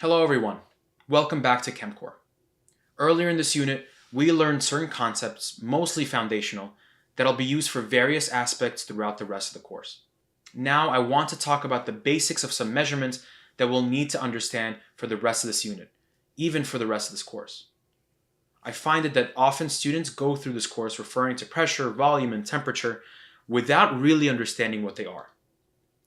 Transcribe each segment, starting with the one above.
Hello everyone, welcome back to ChemCore. Earlier in this unit, we learned certain concepts, mostly foundational, that'll be used for various aspects throughout the rest of the course. Now I want to talk about the basics of some measurements that we'll need to understand for the rest of this unit, even for the rest of this course. I find it that often students go through this course referring to pressure, volume, and temperature without really understanding what they are.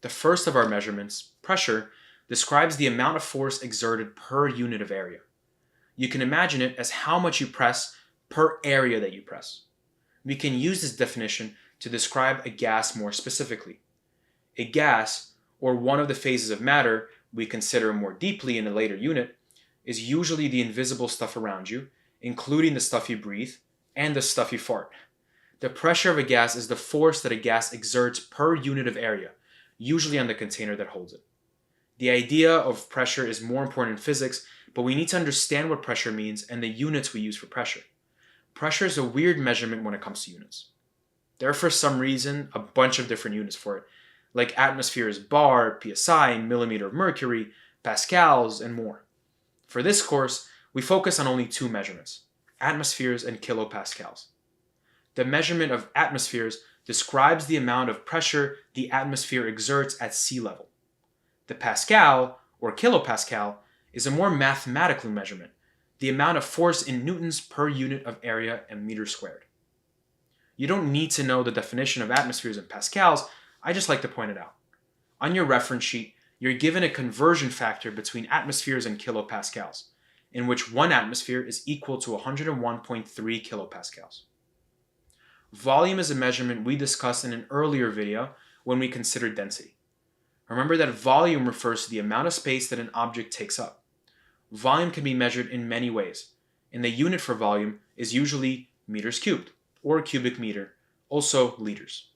The first of our measurements, pressure, describes the amount of force exerted per unit of area. You can imagine it as how much you press per area that you press. We can use this definition to describe a gas more specifically. A gas, or one of the phases of matter we consider more deeply in a later unit, is usually the invisible stuff around you, including the stuff you breathe and the stuff you fart. The pressure of a gas is the force that a gas exerts per unit of area, usually on the container that holds it. The idea of pressure is more important in physics, but we need to understand what pressure means and the units we use for pressure. Pressure is a weird measurement when it comes to units. There are for some reason a bunch of different units for it, like atmosphere is bar, psi, millimeter of mercury, pascals, and more. For this course, we focus on only two measurements, atmospheres and kilopascals. The measurement of atmospheres describes the amount of pressure the atmosphere exerts at sea level. The pascal, or kilopascal, is a more mathematical measurement, the amount of force in newtons per unit of area and meters squared. You don't need to know the definition of atmospheres and pascals, I just like to point it out. On your reference sheet, you're given a conversion factor between atmospheres and kilopascals, in which one atmosphere is equal to 101.3 kilopascals. Volume is a measurement we discussed in an earlier video when we considered density. Remember that volume refers to the amount of space that an object takes up. Volume can be measured in many ways, and the unit for volume is usually meters cubed, or cubic meter, also liters.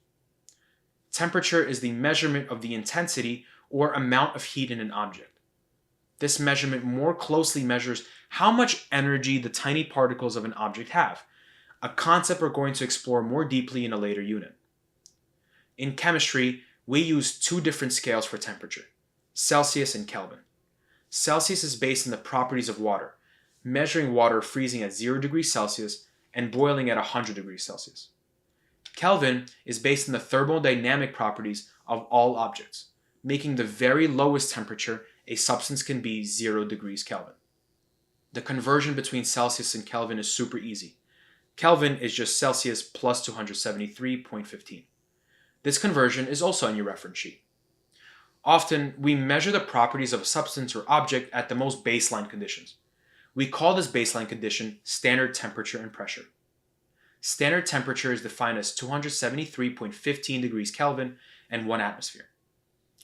Temperature is the measurement of the intensity or amount of heat in an object. This measurement more closely measures how much energy the tiny particles of an object have, a concept we're going to explore more deeply in a later unit. In chemistry, we use two different scales for temperature, Celsius and Kelvin. Celsius is based on the properties of water, measuring water freezing at 0 degrees Celsius and boiling at 100 degrees Celsius. Kelvin is based on the thermodynamic properties of all objects, making the very lowest temperature a substance can be 0 degrees Kelvin. The conversion between Celsius and Kelvin is super easy. Kelvin is just Celsius plus 273.15. This conversion is also on your reference sheet. Often, we measure the properties of a substance or object at the most baseline conditions. We call this baseline condition standard temperature and pressure. Standard temperature is defined as 273.15 degrees Kelvin and 1 atmosphere.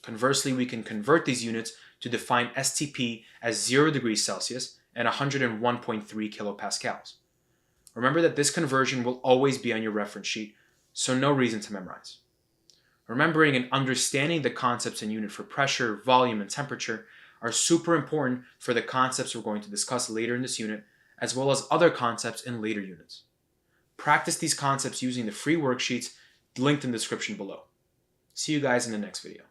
Conversely, we can convert these units to define STP as 0 degrees Celsius and 101.3 kilopascals. Remember that this conversion will always be on your reference sheet, so no reason to memorize. Remembering and understanding the concepts in unit for pressure, volume, and temperature are super important for the concepts we're going to discuss later in this unit, as well as other concepts in later units. Practice these concepts using the free worksheets linked in the description below. See you guys in the next video.